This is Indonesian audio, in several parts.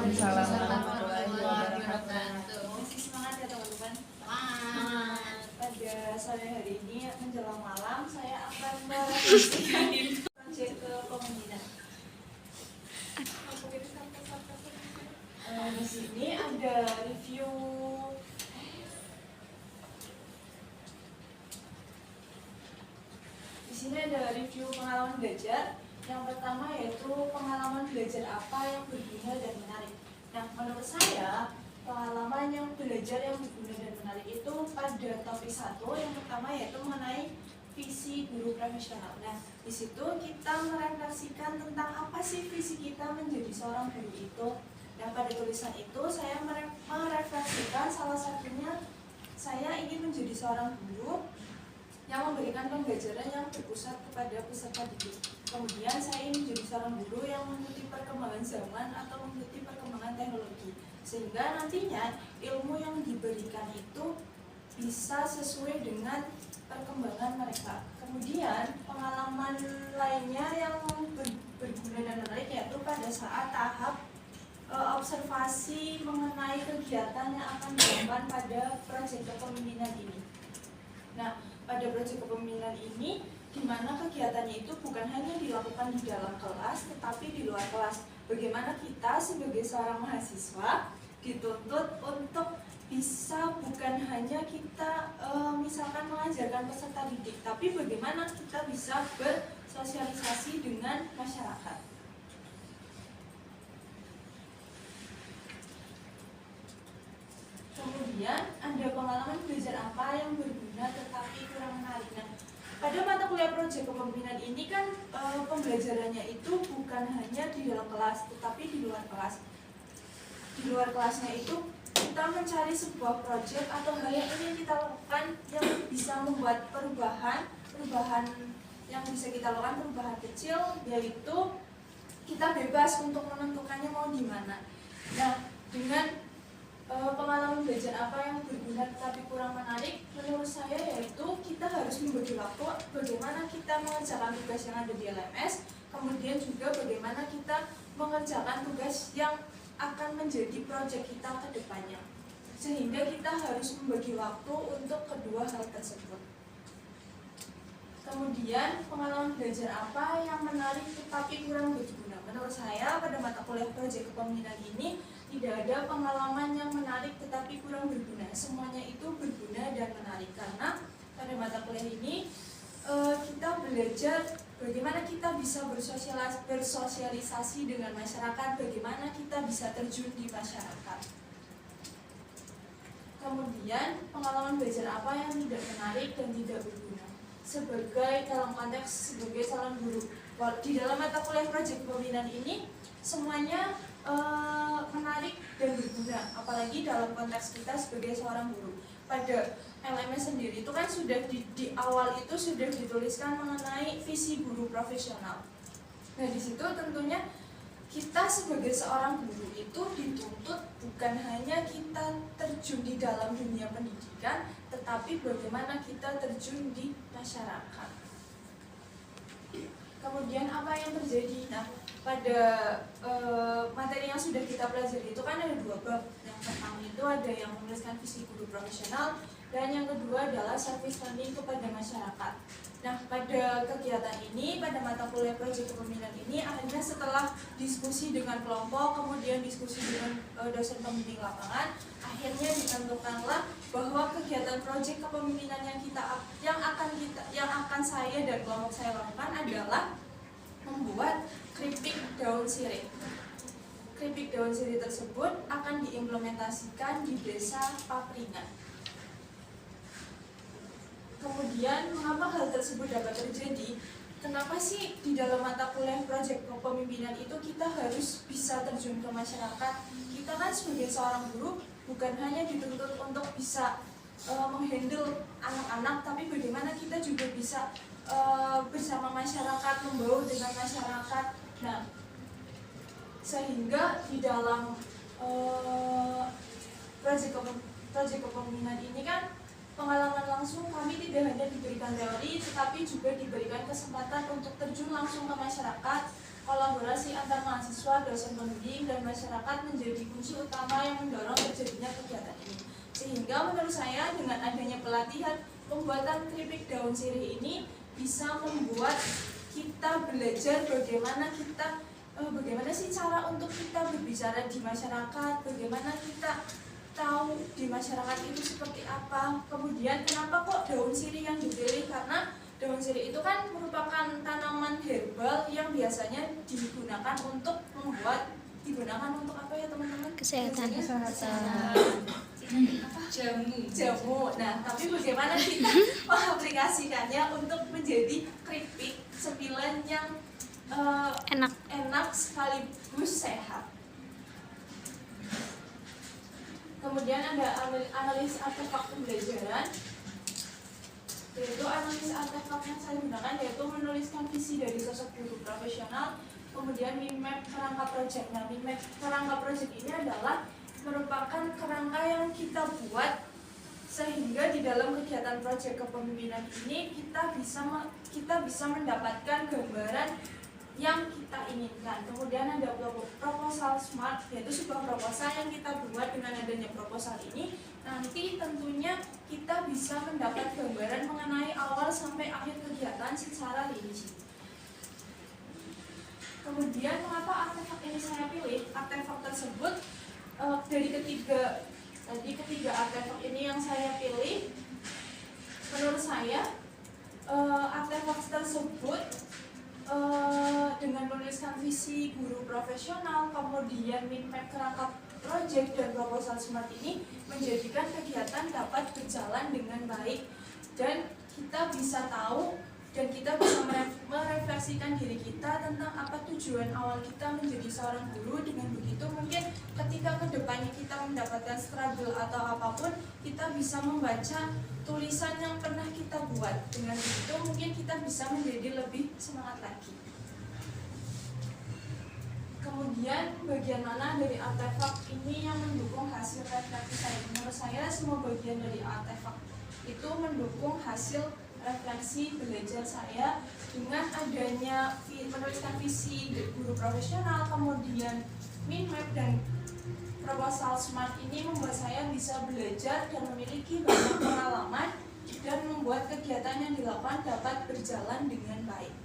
Waalaikumsalam warahmatullahi wabarakatuh. Masih semangat ya teman-teman? Semangat. Pada sore hari ini menjelang malam saya akan merevisikan proyek kepemimpinan. Di sini ada review pengalaman belajar. Yang pertama yaitu pengalaman belajar apa yang berguna dan menarik. Nah, menurut saya pengalaman yang belajar yang berguna dan menarik itu pada topik 1 yang pertama yaitu mengenai visi guru profesional. Nah, di situ kita merefleksikan tentang apa sih visi kita menjadi seorang guru itu. Nah, pada tulisan itu saya merefleksikan salah satunya saya ingin menjadi seorang guru yang memberikan pembelajaran yang berpusat kepada peserta didik. Kemudian saya ingin menjadi seorang guru yang mengikuti perkembangan zaman atau mengikuti perkembangan teknologi, sehingga nantinya ilmu yang diberikan itu bisa sesuai dengan perkembangan mereka. Kemudian pengalaman lainnya yang berguna dan menarik yaitu pada saat tahap observasi mengenai kegiatan yang akan dilakukan pada proyek kepemimpinan ini. Nah, pada proyek kepemimpinan ini, di mana kegiatannya itu bukan hanya dilakukan di dalam kelas, tetapi di luar kelas. Bagaimana kita sebagai seorang mahasiswa dituntut untuk bisa bukan hanya kita misalkan mengajarkan peserta didik, tapi bagaimana kita bisa bersosialisasi dengan masyarakat. Kemudian ada pengalaman belajar apa yang berguna tetapi kurang menarik. Nah, pada mata kuliah proyek kepemimpinan ini kan pembelajarannya itu bukan hanya di dalam kelas tetapi di luar kelas. Di luar kelasnya itu kita mencari sebuah proyek atau hal yang ingin kita lakukan yang bisa membuat perubahan yang bisa kita lakukan, perubahan kecil, yaitu kita bebas untuk menentukannya mau di mana. Nah, dengan pengalaman belajar apa yang berguna tapi kurang menarik, menurut saya yaitu kita harus membagi waktu bagaimana kita mengerjakan tugas yang ada di LMS, kemudian juga bagaimana kita mengerjakan tugas yang akan menjadi proyek kita ke depannya, sehingga kita harus membagi waktu untuk kedua hal tersebut. Kemudian pengalaman belajar apa yang menarik tetapi kurang berguna. Menurut saya pada mata kuliah proyek kepemimpinan ini tidak ada pengalaman yang menarik tetapi kurang berguna. Semuanya itu berguna dan menarik karena pada mata kuliah ini kita belajar bagaimana kita bisa bersosialisasi dengan masyarakat, bagaimana kita bisa terjun di masyarakat. Kemudian pengalaman belajar apa yang tidak menarik dan tidak berguna. Dalam konteks sebagai calon guru, di dalam mata kuliah proyek kepemimpinan ini semuanya menarik dan berguna, apalagi dalam konteks kita sebagai seorang guru. Pada LMS sendiri itu kan sudah di awal itu sudah dituliskan mengenai visi guru profesional. Nah, di situ tentunya kita sebagai seorang guru itu dituntut bukan hanya kita terjun di dalam dunia pendidikan, tetapi bagaimana kita terjun di masyarakat. Kemudian apa yang terjadi? Nah, pada materi yang sudah kita pelajari itu kan ada 2 bab. Yang pertama itu ada yang menuliskan visi guru profesional, dan yang kedua adalah service learning kepada masyarakat. Nah, pada kegiatan ini, pada mata kuliah proyek kepemimpinan ini, akhirnya setelah diskusi dengan kelompok, kemudian diskusi dengan dosen pembimbing lapangan, akhirnya ditentukanlah bahwa kegiatan proyek kepemimpinan yang akan saya dan kelompok saya lakukan adalah membuat keripik daun sirih. Keripik daun sirih tersebut akan diimplementasikan di desa Papringan. Kemudian, mengapa hal tersebut dapat terjadi? Kenapa sih di dalam mata kuliah proyek kepemimpinan itu kita harus bisa terjun ke masyarakat? Kita kan sebagai seorang guru bukan hanya dituntut untuk bisa menghandle anak-anak, tapi bagaimana kita juga bisa bersama masyarakat, membaur dengan masyarakat. Nah, sehingga di dalam proyek kepemimpinan ini kan pengalaman langsung kami tidak hanya diberikan teori, tetapi juga diberikan kesempatan untuk terjun langsung ke masyarakat, kolaborasi antar mahasiswa, dosen pembimbing, dan masyarakat menjadi kunci utama yang mendorong terjadinya kegiatan ini. Sehingga menurut saya dengan adanya pelatihan pembuatan keripik daun sirih ini bisa membuat kita belajar bagaimana sih cara untuk kita berbicara di masyarakat, bagaimana kita tahu di masyarakat itu seperti apa. Kemudian kenapa kok daun sirih yang dipilih, karena daun sirih itu kan merupakan tanaman herbal yang biasanya digunakan untuk apa ya teman-teman? Kesehatan. Jamu. Nah, tapi bagaimana kita mengaplikasikannya untuk menjadi keripik cemilan yang enak sekaligus sehat. Kemudian ada analis artefak pembelajaran, yaitu analis artefak yang saya gunakan yaitu menuliskan visi dari sosok guru profesional, kemudian mind map kerangka project. Nah, mind map kerangka project ini adalah merupakan kerangka yang kita buat sehingga di dalam kegiatan project kepemimpinan ini kita bisa mendapatkan gambaran yang kita inginkan. Kemudian ada proposal smart, yaitu sebuah proposal yang kita buat. Dengan adanya proposal ini nanti tentunya kita bisa mendapat gambaran mengenai awal sampai akhir kegiatan secara rinci. Kemudian mengapa artefak ini saya pilih? Artefak tersebut dari ketiga artefak ini yang saya pilih, menurut saya artefak tersebut dengan menuliskan visi guru profesional, kemudian mind map kerangka project dan proposal smart ini menjadikan kegiatan dapat berjalan dengan baik, dan kita bisa tahu dan kita bisa merefleksikan diri kita tentang apa tujuan awal kita menjadi seorang guru. Dengan begitu mungkin ketika kedepannya kita mendapatkan struggle atau apapun, kita bisa membaca tulisan yang pernah kita buat. Dengan begitu mungkin kita bisa menjadi lebih semangat lagi. Kemudian bagian mana dari artefak ini yang mendukung hasil refleksi saya? Menurut saya semua bagian dari artefak itu mendukung hasil refleksi belajar saya. Dengan adanya menuliskan visi guru profesional, kemudian mind map dan proposal smart ini membuat saya bisa belajar dan memiliki banyak pengalaman dan membuat kegiatan yang dilakukan dapat berjalan dengan baik.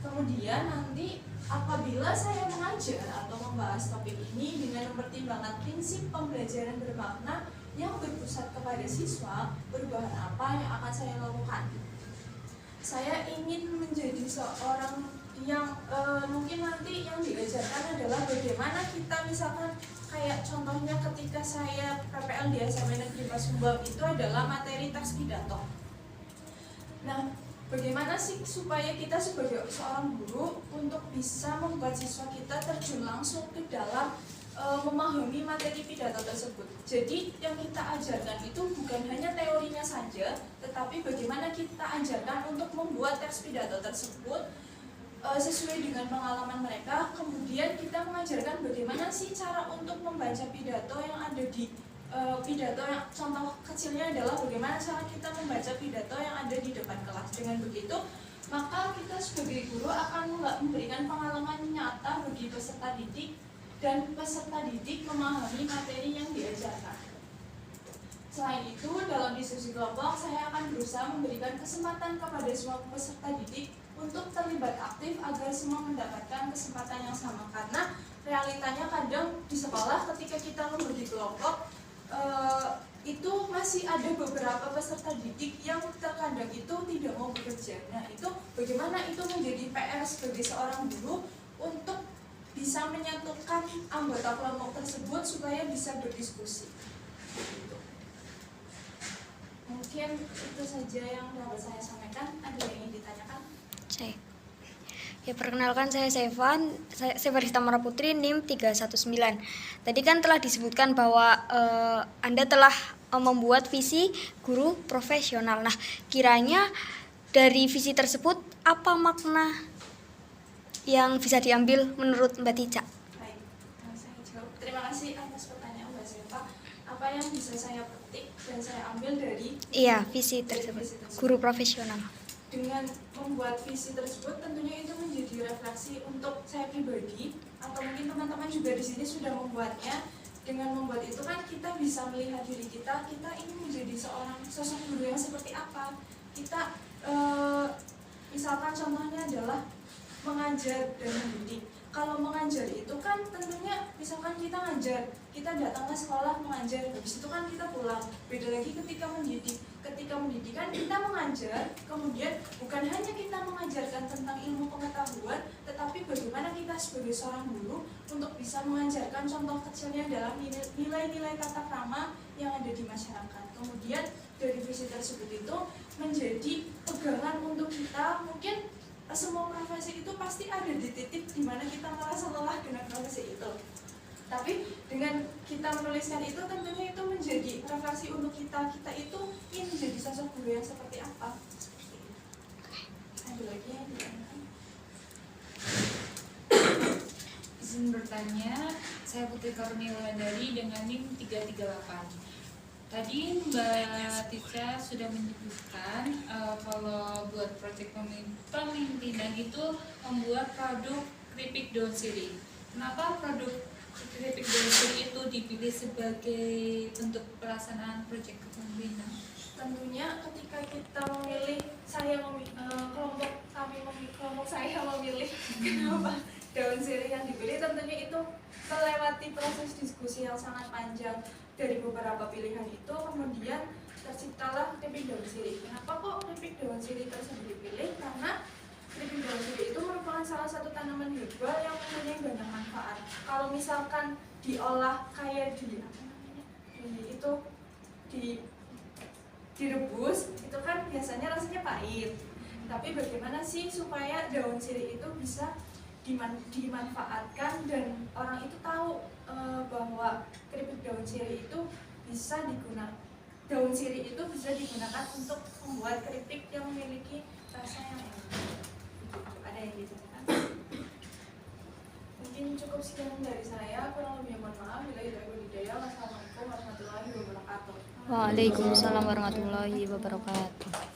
Kemudian nanti apabila saya mengajar atau membahas topik ini dengan mempertimbangkan prinsip pembelajaran bermakna yang berpusat kepada siswa, perubahan apa yang akan saya lakukan? Saya ingin menjadi seorang yang mungkin nanti yang diajarkan adalah bagaimana kita misalkan kayak contohnya ketika saya PPL di SMA Negeri Pasumbang itu adalah materi teks pidato. Nah, bagaimana sih supaya kita sebagai seorang guru untuk bisa membuat siswa kita terjun langsung ke dalam memahami materi pidato tersebut. Jadi yang kita ajarkan itu bukan hanya teorinya saja, tetapi bagaimana kita ajarkan untuk membuat teks pidato tersebut sesuai dengan pengalaman mereka. Kemudian kita mengajarkan bagaimana sih cara untuk membaca pidato yang ada di pidato yang contoh kecilnya adalah bagaimana cara kita membaca pidato yang ada di depan kelas. Dengan begitu, maka kita sebagai guru akan memberikan pengalaman nyata bagi peserta didik dan peserta didik memahami materi yang diajarkan. Selain itu, dalam diskusi kelompok, saya akan berusaha memberikan kesempatan kepada semua peserta didik untuk terlibat aktif agar semua mendapatkan kesempatan yang sama. Karena realitanya kadang di sekolah ketika kita membagi kelompok, itu masih ada beberapa peserta didik yang terkadang itu tidak mau bekerja. Nah, itu bagaimana itu menjadi PR sebagai seorang guru untuk bisa menyatukan anggota kelompok tersebut supaya bisa berdiskusi. Mungkin itu saja yang dapat saya sampaikan. Ada yang ingin ditanyakan? Saya. Ya, perkenalkan saya Sevan, saya Sevarista Mara Putri, NIM 319. Tadi kan telah disebutkan bahwa Anda telah membuat visi guru profesional. Nah, kiranya dari visi tersebut apa makna yang bisa diambil menurut Mbak Tica? Baik, saya jawab. Terima kasih atas pertanyaan Mbak Seva. Apa yang bisa saya petik dan saya ambil dari visi tersebut, guru profesional. dengan membuat visi tersebut tentunya itu menjadi refleksi untuk saya pribadi atau mungkin teman-teman juga di sini sudah membuatnya. Dengan membuat itu kan kita bisa melihat diri kita ini menjadi seorang sosok guru yang seperti apa. Kita misalkan contohnya adalah mengajar dan mendidik. Kalau mengajar itu kan tentunya misalkan kita ngajar, kita datang ke sekolah mengajar, habis itu kan kita pulang. Beda lagi ketika mendidik. Ketika mendidik kan kita mengajar, kemudian bukan hanya kita mengajarkan tentang ilmu pengetahuan, tetapi bagaimana kita sebagai seorang guru untuk bisa mengajarkan contoh kecilnya dalam nilai-nilai tata krama yang ada di masyarakat. Kemudian dari visi tersebut itu menjadi pegangan untuk kita. Mungkin semua profesi itu pasti ada di titik di mana kita merasa lelah dengan profesi itu. Tapi dengan kita menuliskan itu tentunya itu menjadi refleksi untuk kita itu ingin menjadi sosok guru yang seperti apa. Seperti itu. Ada lagi yang ditanyakan? Izin bertanya, saya Putri Karunia Wulandari dengan NIM 338. Tadi Mbak Tica sudah menyebutkan kalau buat proyek pemimpinan itu membuat produk keripik daun sirih. Kenapa produk keripik daun sirih itu dipilih sebagai bentuk pelaksanaan proyek kepemimpinan? Tentunya ketika kita memilih, kelompok saya memilih kenapa daun sirih yang dipilih, tentunya itu melewati proses diskusi yang sangat panjang. Dari beberapa pilihan itu kemudian terciptalah keripik daun sirih. Kenapa kok keripik daun sirih tersebut dipilih? Karena keripik daun sirih itu merupakan salah satu tanaman herbal yang mempunyai banyak manfaat. Kalau misalkan diolah kayak direbus, itu kan biasanya rasanya pahit. Tapi bagaimana sih supaya daun sirih itu bisa dimanfaatkan dan orang itu tahu bahwa keripik daun sirih itu bisa digunakan untuk membuat keripik yang memiliki rasa yang enak. Ada yang ditanyakan? Mungkin cukup sekian dari saya. Kurang lebih mohon maaf. Wassalamualaikum warahmatullahi wabarakatuh. Waalaikumsalam warahmatullahi wabarakatuh.